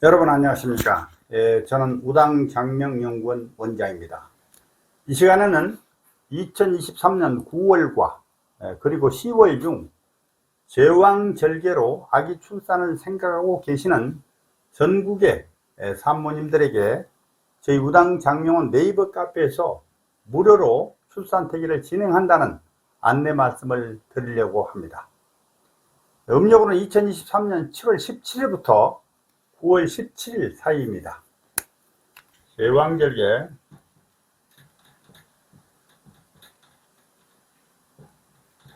여러분 안녕하십니까. 저는 우당장명연구원 원장입니다. 이 시간에는 2023년 9월과 그리고 10월 중 제왕절개로 아기 출산을 생각하고 계시는 전국의 산모님들에게 저희 우당장명원 네이버 카페에서 무료로 출산특위를 진행한다는 안내 말씀을 드리려고 합니다. 음력으로는 2023년 7월 17일부터 9월 17일 사이입니다. 제왕절개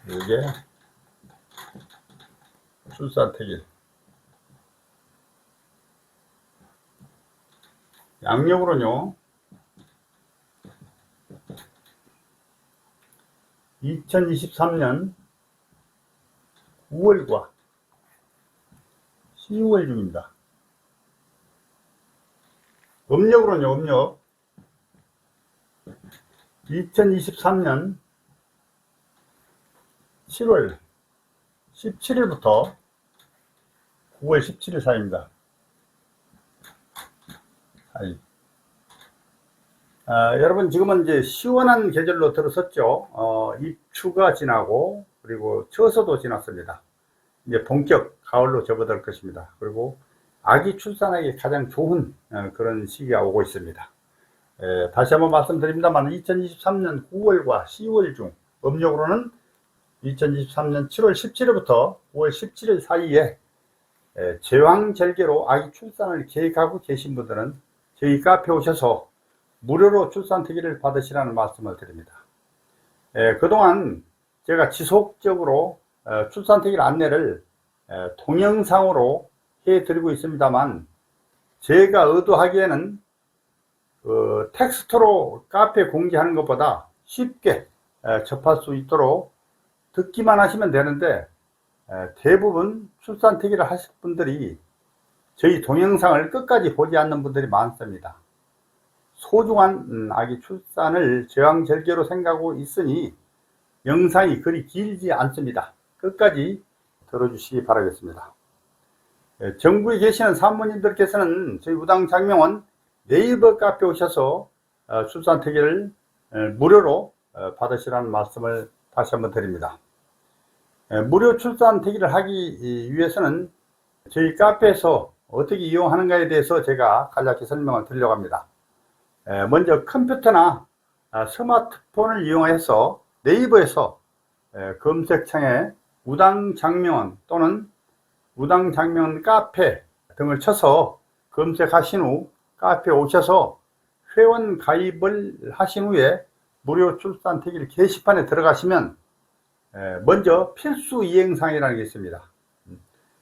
이게 출산특일 양력으로는요 2023년 9월과 10월 중입니다. 음력으로는요, 음력 2023년 7월 17일부터 9월 17일 사이입니다. 여러분 지금은 이제 시원한 계절로 들어섰죠. 입추가 지나고 그리고 처서도 지났습니다. 이제 본격 가을로 접어들 것입니다. 그리고 아기 출산하기 가장 좋은 그런 시기가 오고 있습니다. 다시 한번 말씀드립니다만 2023년 9월과 10월 중 음력으로는 2023년 7월 17일부터 9월 17일 사이에 제왕절개로 아기 출산을 계획하고 계신 분들은 저희 카페에 오셔서 무료로 출산특위를 받으시라는 말씀을 드립니다. 그동안 제가 지속적으로 출산특위 안내를 동영상으로 해드리고 있습니다만 제가 의도하기에는 텍스트로 카페에 공지하는 것보다 쉽게 접할 수 있도록 듣기만 하시면 되는데 대부분 출산특위를 하실 분들이 저희 동영상을 끝까지 보지 않는 분들이 많습니다. 소중한 아기 출산을 제왕절개로 생각하고 있으니 영상이 그리 길지 않습니다. 끝까지 들어주시기 바라겠습니다. 전국에 계시는 산모님들께서는 저희 우당장명원 네이버 카페 오셔서 출산특위를 무료로 받으시라는 말씀을 다시 한번 드립니다. 무료 출산특위를 하기 위해서는 저희 카페에서 어떻게 이용하는가에 대해서 제가 간략히 설명을 드리려고 합니다. 먼저 컴퓨터나 스마트폰을 이용해서 네이버에서 검색창에 우당장명원 또는 우당장명원 카페 등을 쳐서 검색하신 후 카페에 오셔서 회원 가입을 하신 후에 무료 출산특위 게시판에 들어가시면 먼저 필수 이행사항이라는 게 있습니다.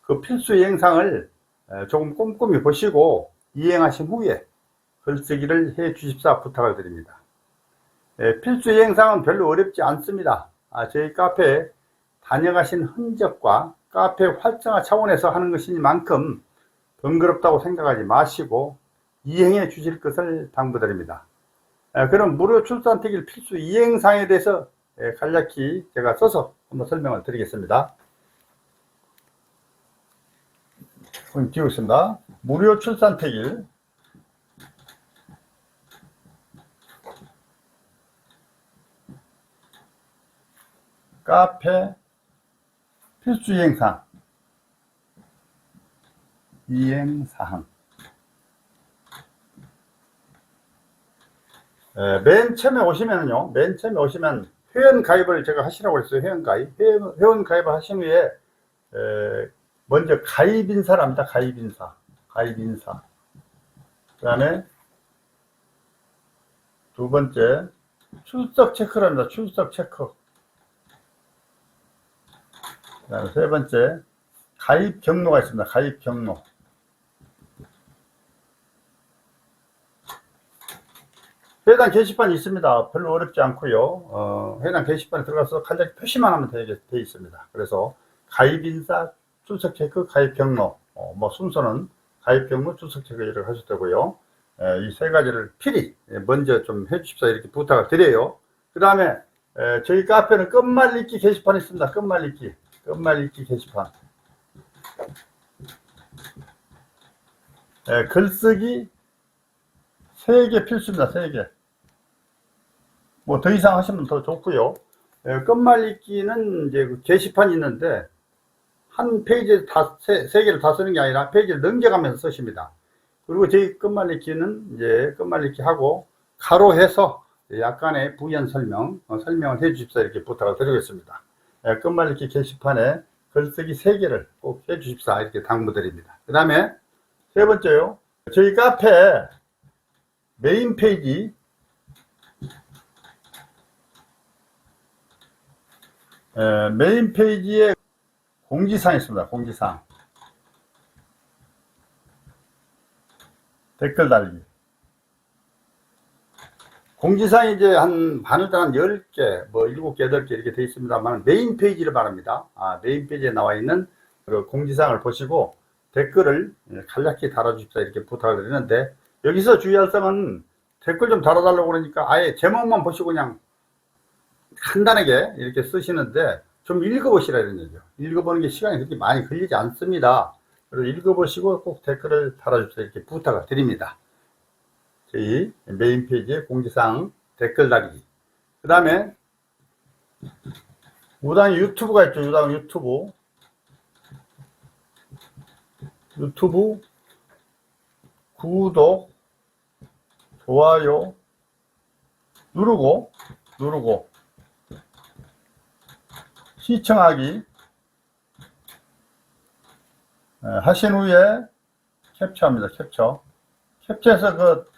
그 필수 이행사항을 조금 꼼꼼히 보시고 이행하신 후에 글쓰기를 해 주십사 부탁을 드립니다. 필수 이행사항은 별로 어렵지 않습니다. 저희 카페에 다녀가신 흔적과 카페 활성화 차원에서 하는 것이니만큼 번거롭다고 생각하지 마시고 이행해 주실 것을 당부드립니다. 그럼 무료 출산특위 필수 이행사항에 대해서 간략히 제가 써서 한번 설명을 드리겠습니다. 띄우겠습니다. 무료 출산특위 카페 필수 이행사항 맨 처음에 오시면요, 회원 가입을 제가 하시라고 했어요. 회원 가입을 하신 후에 먼저 가입인사랍니다. 가입인사. 그 다음에 두 번째 출석 체크랍니다. 출석 체크. 그 다음에 세 번째 가입 경로가 있습니다. 가입 경로. 해당 게시판이 있습니다. 별로 어렵지 않고요. 해당 게시판에 들어가서 간략히 표시만 하면 되어 있습니다. 그래서 가입인사, 출석 체크, 가입 경로, 순서는 가입 경로, 출석 체크 이렇게 하셔도 되고요. 이 세 가지를 필히 먼저 좀 해주십사 이렇게 부탁을 드려요. 그 다음에 저희 카페는 끝말잇기 게시판이 있습니다. 끝말잇기 게시판. 글쓰기 3개 필수입니다. 3개. 뭐 더 이상 하시면 더 좋고요. 끝말잇기는 이제 그 게시판이 있는데 한 페이지에 세 개를 다 쓰는 게 아니라 페이지를 넘겨가면서 쓰십니다. 그리고 저희 끝말잇기는 이제 끝말잇기 하고 가로해서 약간의 부연 설명을 해 주십사 이렇게 부탁을 드리겠습니다. 끝말잇기 게시판에 글쓰기 3개를 꼭 해 주십사 이렇게 당부드립니다. 그 다음에 세 번째요. 저희 카페 메인 페이지 메인 페이지에 공지사항이 있습니다. 공지사항. 댓글 달기. 공지사항이 이제 한 바늘당 한 10개, 뭐 7개, 8개 이렇게 되어 있습니다만 메인 페이지를 말합니다. 메인 페이지에 나와 있는 그 공지사항을 보시고 댓글을 간략히 달아주십사 이렇게 부탁을 드리는데 여기서 주의할 점은 댓글 좀 달아달라고 그러니까 아예 제목만 보시고 그냥 간단하게 이렇게 쓰시는데 좀 읽어보시라 이런 얘기죠. 읽어보는 게 시간이 그렇게 많이 걸리지 않습니다. 그래서 읽어보시고 꼭 댓글을 달아주십사 이렇게 부탁을 드립니다. 저희 메인 페이지에 공지사항 댓글 달기. 그 다음에 우당 유튜브가 있죠. 우당 유튜브. 유튜브 구독, 좋아요 누르고 시청하기 하신 후에 캡처합니다. 캡처해서 그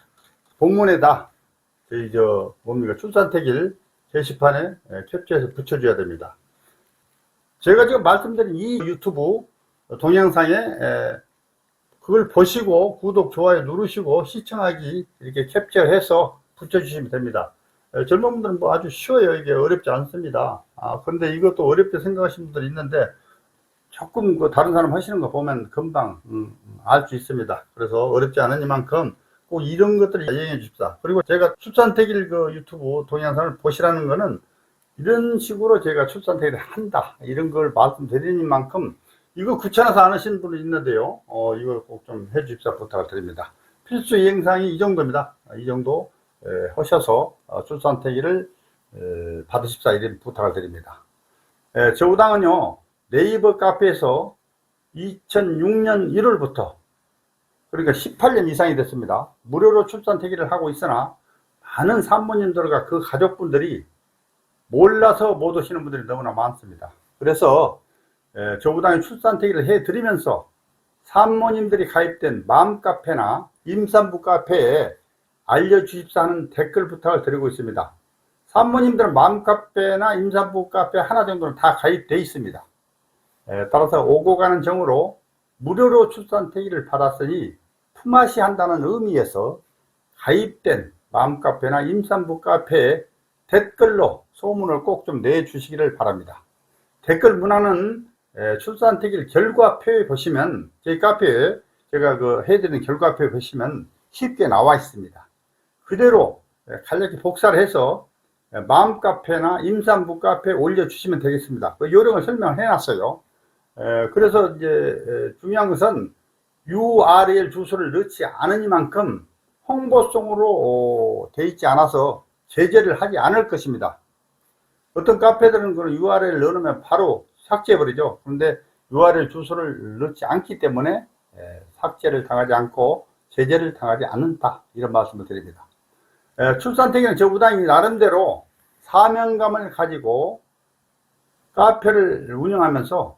본문에다 저희 뭡니까 출산택일 게시판에 캡처해서 붙여줘야 됩니다. 제가 지금 말씀드린 이 유튜브 동영상에 그걸 보시고 구독, 좋아요 누르시고 시청하기 이렇게 캡처해서 붙여주시면 됩니다. 젊은 분들은 뭐 아주 쉬워요. 이게 어렵지 않습니다. 그런데 이것도 어렵게 생각하시는 분들이 있는데 조금 그 다른 사람 하시는 거 보면 금방 알 수 있습니다. 그래서 어렵지 않으니만큼 꼭 이런 것들을 이용해 주십사. 그리고 제가 출산택일 그 유튜브 동영상을 보시라는 거는 이런 식으로 제가 출산택일을 한다 이런 걸 말씀드리는 만큼 이거 귀찮아서 안 하시는 분이 있는데요. 이걸 꼭 좀 해 주십사 부탁을 드립니다. 필수 이행사항이 이 정도입니다. 이 정도 하셔서 출산택일을 받으십사 이런 부탁을 드립니다. 저우당은요 네이버 카페에서 2006년 1월부터 그러니까 18년 이상이 됐습니다. 무료로 출산택일을 하고 있으나 많은 산모님들과 그 가족분들이 몰라서 못 오시는 분들이 너무나 많습니다. 그래서 저우당이 출산택일을 해드리면서 산모님들이 가입된 맘카페나 임산부 카페에 알려주십사 하는 댓글 부탁을 드리고 있습니다. 산모님들은 맘카페나 임산부 카페 하나 정도는 다 가입되어 있습니다. 따라서 오고 가는 정으로 무료로 출산택일을 받았으니 품앗이 한다는 의미에서 가입된 맘카페나 임산부 카페에 댓글로 소문을 꼭 좀 내주시기를 바랍니다. 댓글 문항은 출산택일 결과표에 보시면 저희 카페에 제가 해드리는 결과표에 보시면 쉽게 나와 있습니다. 그대로 간략히 복사를 해서 맘카페나 임산부 카페에 올려주시면 되겠습니다. 그 요령을 설명을 해놨어요. 그래서 이제 중요한 것은 URL 주소를 넣지 않으니만큼 홍보성으로 돼 있지 않아서 제재를 하지 않을 것입니다. 어떤 카페들은 그런 URL 넣으면 바로 삭제해버리죠. 그런데 URL 주소를 넣지 않기 때문에 삭제를 당하지 않고 제재를 당하지 않는다 이런 말씀을 드립니다. 출산택일은 저우당이 나름대로 사명감을 가지고 카페를 운영하면서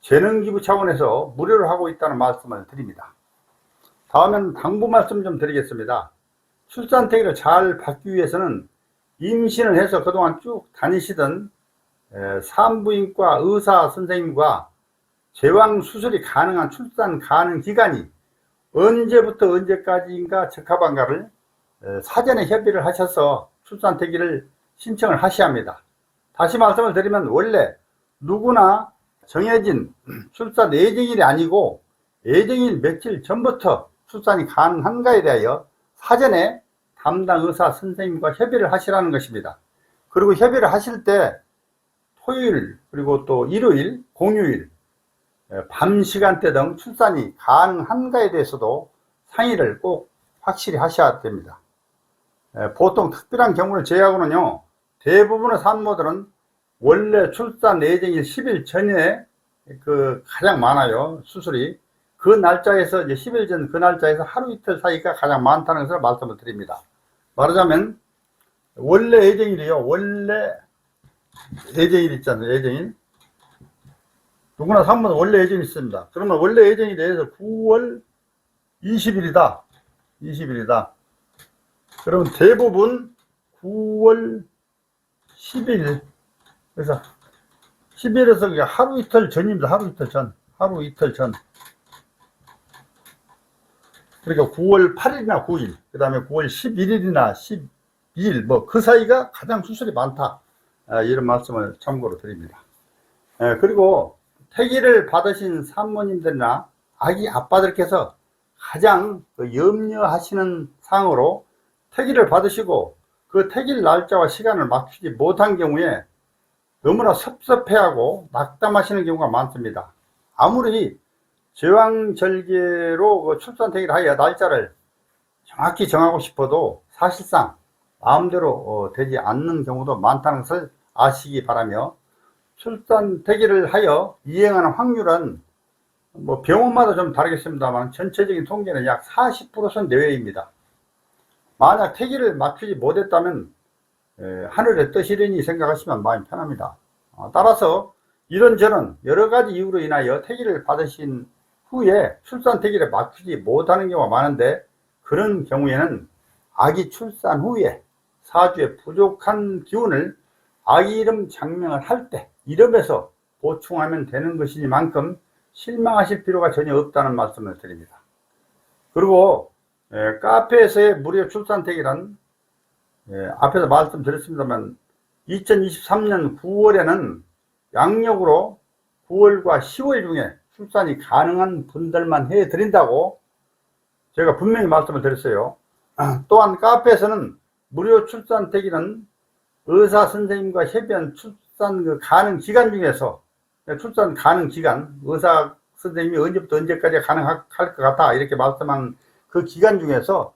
재능기부 차원에서 무료로 하고 있다는 말씀을 드립니다. 다음에는 당부 말씀 좀 드리겠습니다. 출산택일을 잘 받기 위해서는 임신을 해서 그동안 쭉 다니시던 산부인과 의사 선생님과 제왕 수술이 가능한 출산 가능 기간이 언제부터 언제까지인가 적합한가를 사전에 협의를 하셔서 출산택일을 신청을 하셔야 합니다. 다시 말씀을 드리면 원래 누구나 정해진 출산 예정일이 아니고 예정일 며칠 전부터 출산이 가능한가에 대하여 사전에 담당 의사 선생님과 협의를 하시라는 것입니다. 그리고 협의를 하실 때 토요일 그리고 또 일요일, 공휴일 밤 시간대 등 출산이 가능한가에 대해서도 상의를 꼭 확실히 하셔야 됩니다. 보통 특별한 경우를 제외하고는요, 대부분의 산모들은 원래 출산 예정일 10일 전에 가장 많아요, 수술이. 그 날짜에서 이제 10일 전 그 날짜에서 하루 이틀 사이가 가장 많다는 것을 말씀을 드립니다. 말하자면 원래 예정일이요, 원래 예정일 있잖아요, 예정일. 누구나 산모는 원래 예정이 있습니다. 그러면 원래 예정에 대해서 9월 20일이다. 20일이다. 그러면 대부분 9월 10일. 그래서 10일에서 하루 이틀 전입니다. 하루 이틀 전. 하루 이틀 전. 그러니까 9월 8일이나 9일. 그 다음에 9월 11일이나 12일. 뭐 그 사이가 가장 수술이 많다. 이런 말씀을 참고로 드립니다. 그리고 태기를 받으신 산모님들이나 아기 아빠들께서 가장 염려하시는 사항으로 태기를 받으시고 그 태길 날짜와 시간을 맞추지 못한 경우에 너무나 섭섭해하고 낙담하시는 경우가 많습니다. 아무리 제왕절개로 출산 태기를 하여 날짜를 정확히 정하고 싶어도 사실상 마음대로 되지 않는 경우도 많다는 것을 아시기 바라며, 출산 태기를 하여 이행하는 확률은 뭐 병원마다 좀 다르겠습니다만 전체적인 통계는 약 40% 내외입니다. 만약 태기를 맞추지 못했다면 하늘의 뜻이려니 생각하시면 마음이 편합니다. 따라서 이런저런 여러가지 이유로 인하여 태기를 받으신 후에 출산 태기를 맞추지 못하는 경우가 많은데, 그런 경우에는 아기 출산 후에 사주에 부족한 기운을 아기 이름 장명을 할 때 이름에서 보충하면 되는 것이니만큼 실망하실 필요가 전혀 없다는 말씀을 드립니다. 그리고 카페에서의 무료 출산 태기란 앞에서 말씀드렸습니다만 2023년 9월에는 양력으로 9월과 10월 중에 출산이 가능한 분들만 해드린다고 제가 분명히 말씀을 드렸어요. 또한 카페에서는 무료 출산 태기는 의사 선생님과 협의한 출산 가능 기간 중에서, 출산 가능 기간, 의사 선생님이 언제부터 언제까지 가능할 것 같아 이렇게 말씀한 그 기간 중에서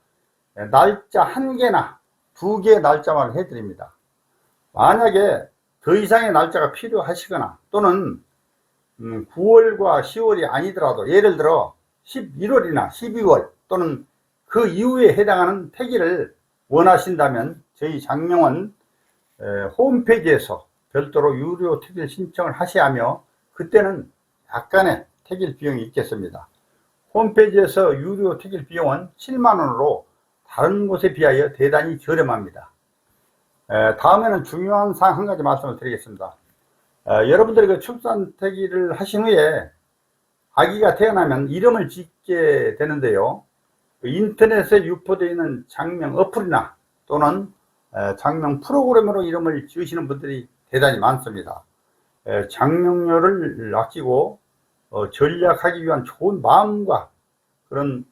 날짜 1개나 2개의 날짜만 해드립니다. 만약에 더 이상의 날짜가 필요하시거나 또는 9월과 10월이 아니더라도 예를 들어 11월이나 12월 또는 그 이후에 해당하는 태기를 원하신다면 저희 장명원 홈페이지에서 별도로 유료 태길 신청을 하셔야 하며, 그때는 약간의 태길 비용이 있겠습니다. 홈페이지에서 유료 태길 비용은 7만원으로 다른 곳에 비하여 대단히 저렴합니다. 다음에는 중요한 사항 한 가지 말씀을 드리겠습니다. 여러분들이 그 출산 태기를 하신 후에 아기가 태어나면 이름을 짓게 되는데요, 인터넷에 유포되어 있는 장명 어플이나 또는 장명 프로그램으로 이름을 지으시는 분들이 대단히 많습니다. 장명료를 아끼고 전략하기 위한 좋은 마음과 그런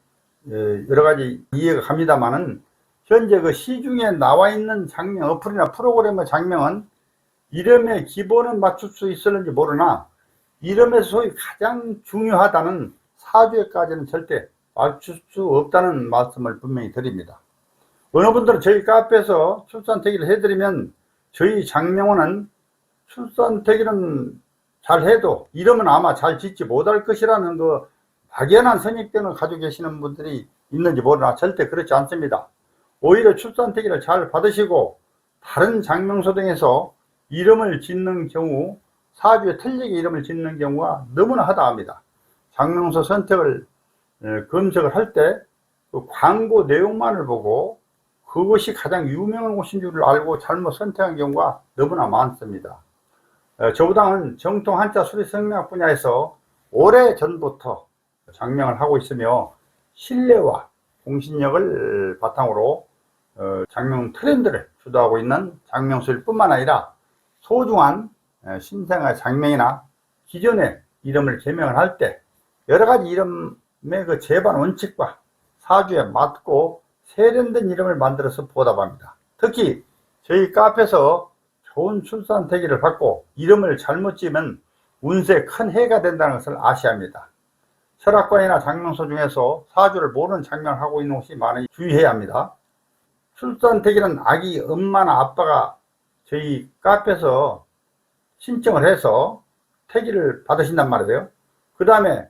여러가지 이해가 갑니다만은, 현재 그 시중에 나와 있는 장명 어플이나 프로그램의 장명은 이름의 기본은 맞출 수 있을는지 모르나 이름에서 소위 가장 중요하다는 사주에까지는 절대 맞출 수 없다는 말씀을 분명히 드립니다. 어느 분들은 저희 카페에서 출산 태기를 해드리면 저희 장명원은 출산 태기는 잘 해도 이름은 아마 잘 짓지 못할 것이라는 그 막연한 선입견을 가지고 계시는 분들이 있는지 모르나 절대 그렇지 않습니다. 오히려 출산 태기를 잘 받으시고 다른 장명소 등에서 이름을 짓는 경우, 사주에 틀리게 이름을 짓는 경우가 너무나 허다합니다. 장명소 선택을 검색을 할 때 그 광고 내용만을 보고 그것이 가장 유명한 곳인 줄 알고 잘못 선택한 경우가 너무나 많습니다. 저부당은 정통 한자 수리성명학 분야에서 오래전부터 장명을 하고 있으며 신뢰와 공신력을 바탕으로 장명 트렌드를 주도하고 있는 장명수일 뿐만 아니라 소중한 신생아 장명이나 기존의 이름을 개명을 할 때 여러가지 이름의 그 제반 원칙과 사주에 맞고 세련된 이름을 만들어서 보답합니다. 특히 저희 카페에서 좋은 출산 태기를 받고 이름을 잘못 지으면 운세에 큰 해가 된다는 것을 아셔야 합니다. 철학관이나 장명소 중에서 사주를 모르는 장명을 하고 있는 곳이 많으니 주의해야 합니다. 출산택일은 아기 엄마나 아빠가 저희 카페에서 신청을 해서 택일을 받으신단 말이에요. 그 다음에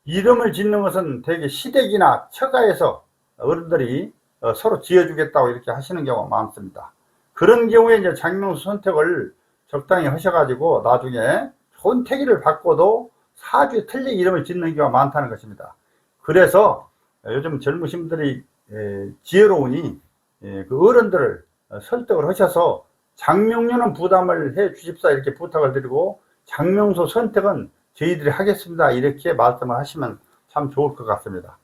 이름을 짓는 것은 되게 시댁이나 처가에서 어른들이 서로 지어주겠다고 이렇게 하시는 경우가 많습니다. 그런 경우에 이제 장명수 선택을 적당히 하셔가지고 나중에 좋은 택일을 받고도 사주에 틀린 이름을 짓는 경우가 많다는 것입니다. 그래서 요즘 젊으신 분들이 지혜로우니 그 어른들을 설득을 하셔서 장명료는 부담을 해 주십사 이렇게 부탁을 드리고 장명소 선택은 저희들이 하겠습니다 이렇게 말씀을 하시면 참 좋을 것 같습니다.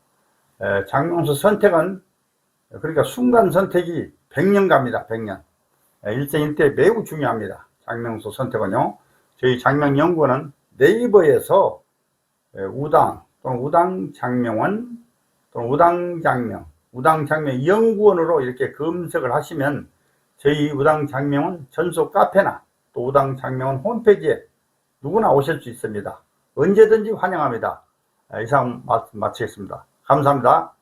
장명소 선택은 그러니까 순간 선택이 100년 갑니다. 100년. 일생일대 매우 중요합니다. 장명소 선택은요. 저희 장명연구원은 네이버에서 우당 또는 우당장명원 또는 우당장명 연구원으로 이렇게 검색을 하시면 저희 우당장명원 전속 카페나 또 우당장명원 홈페이지에 누구나 오실 수 있습니다. 언제든지 환영합니다. 이상 말씀 마치겠습니다. 감사합니다.